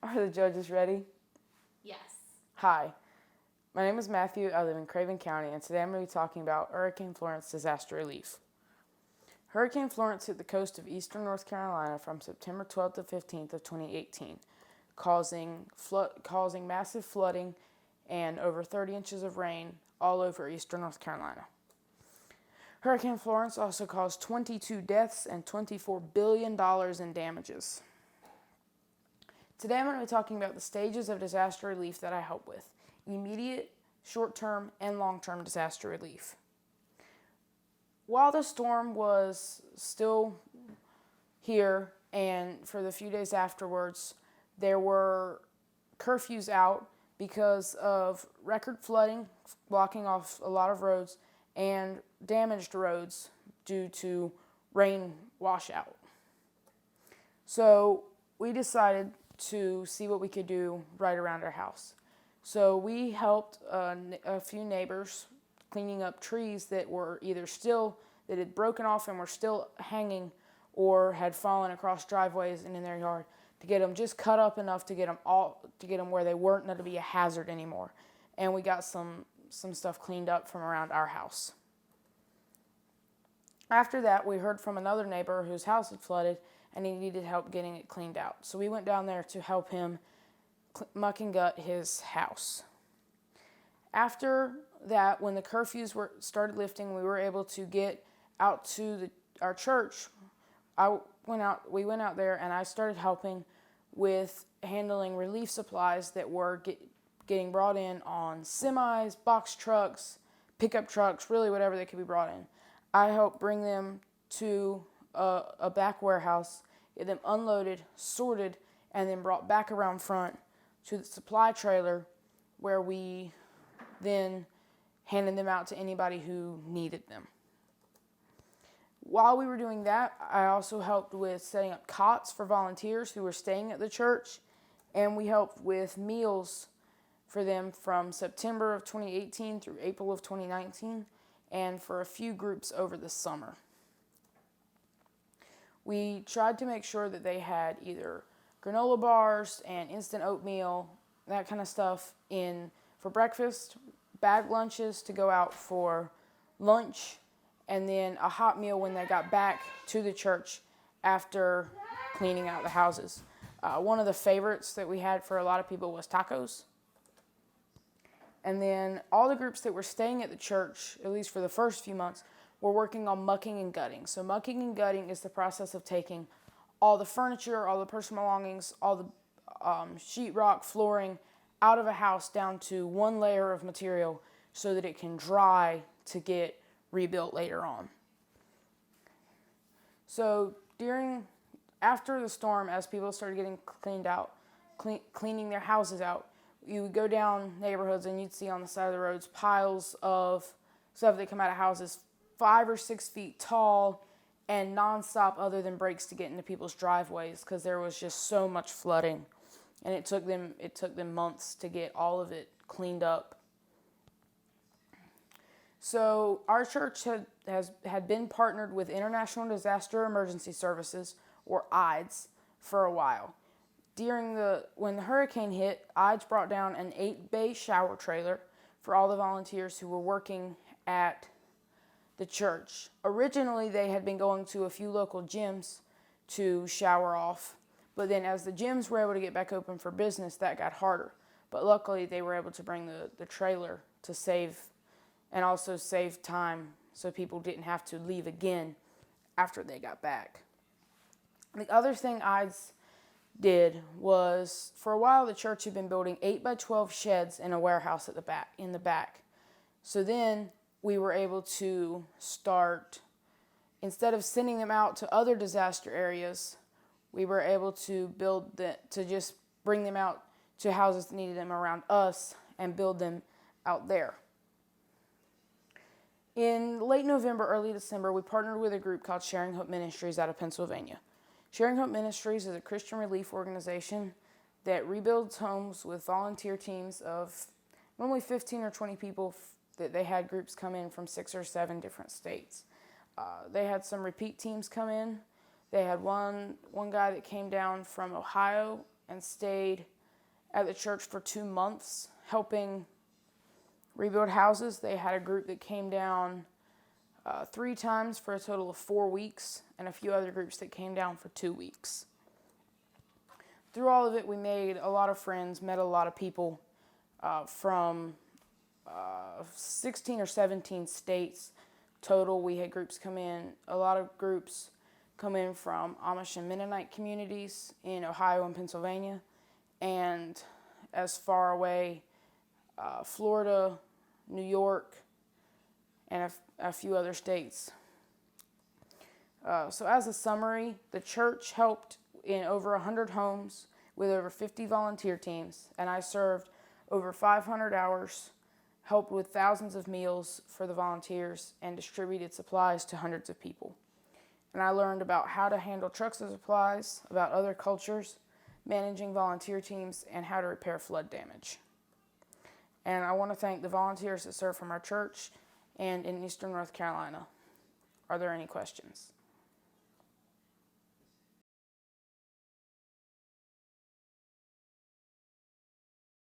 Are the judges ready? Yes. Hi, my name is Matthew. I live in Craven County, and today I'm going to be talking about Hurricane Florence disaster relief. Hurricane Florence hit the coast of eastern North Carolina from September 12th to 15th of 2018, causing massive flooding and over 30 inches of rain all over eastern North Carolina. Hurricane Florence also caused 22 deaths and $24 billion in damages. Today I'm going to be talking about the stages of disaster relief that I help with: immediate, short-term, and long-term disaster relief. While the storm was still here and for the few days afterwards, there were curfews out because of record flooding, blocking off a lot of roads, and damaged roads due to rain washout. So we decided to see what we could do right around our house. So we helped a few neighbors cleaning up trees that were that had broken off and were still hanging or had fallen across driveways and in their yard, to get them just cut up enough to get them where they weren't going to be a hazard anymore. And we got some stuff cleaned up from around our house. After that, we heard from another neighbor whose house had flooded and he needed help getting it cleaned out. So we went down there to help him muck and gut his house. After that, when the curfews started lifting, we were able to get out to our church. We went out there and I started helping with handling relief supplies that were getting brought in on semis, box trucks, pickup trucks, really whatever they could be brought in. I helped bring them to a back warehouse, get them unloaded, sorted, and then brought back around front to the supply trailer, where we then handed them out to anybody who needed them. While we were doing that, I also helped with setting up cots for volunteers who were staying at the church, and we helped with meals for them from September of 2018 through April of 2019, and for a few groups over the summer. We tried to make sure that they had either granola bars and instant oatmeal, that kind of stuff, for breakfast, bag lunches to go out for lunch, and then a hot meal when they got back to the church after cleaning out the houses. One of the favorites that we had for a lot of people was tacos. And then all the groups that were staying at the church, at least for the first few months, were working on mucking and gutting. So mucking and gutting is the process of taking all the furniture, all the personal belongings, all the sheetrock, flooring out of a house down to one layer of material so that it can dry to get rebuilt later on. So after the storm, as people started getting cleaned out, cleaning their houses out, you would go down neighborhoods and you'd see on the side of the roads piles of stuff that come out of houses 5 or 6 feet tall and nonstop, other than breaks to get into people's driveways, because there was just so much flooding, and it took them months to get all of it cleaned up. So our church had been partnered with International Disaster Emergency Services, or IDES, for a while. When the hurricane hit, IDES brought down an 8-bay shower trailer for all the volunteers who were working at the church. Originally, they had been going to a few local gyms to shower off, but then as the gyms were able to get back open for business, that got harder. But luckily, they were able to bring the trailer to save time, so people didn't have to leave again after they got back. The other thing IDES did was, for a while, the church had been building 8x12 sheds in a warehouse in the back. So then we were able to start, instead of sending them out to other disaster areas, we were able to just bring them out to houses that needed them around us and build them out there. In late November, early December, we partnered with a group called Sharing Hope Ministries out of Pennsylvania. Sharing Hope Ministries is a Christian relief organization that rebuilds homes with volunteer teams of normally 15 or 20 people. That they had groups come in from 6 or 7 different states. They had some repeat teams come in. They had one guy that came down from Ohio and stayed at the church for 2 months helping rebuild houses. They had a group that came down 3 times for a total of 4 weeks, and a few other groups that came down for 2 weeks. Through all of it, we made a lot of friends, met a lot of people from 16 or 17 states total. We had groups come in, a lot of groups come in from Amish and Mennonite communities in Ohio and Pennsylvania, and as far away Florida, New York, and a few other states. So as a summary, the church helped in over 100 homes with over 50 volunteer teams, and I served over 500 hours, helped with thousands of meals for the volunteers, and distributed supplies to hundreds of people. And I learned about how to handle trucks of supplies, about other cultures, managing volunteer teams, and how to repair flood damage. And I want to thank the volunteers that serve from our church and in Eastern North Carolina. Are there any questions?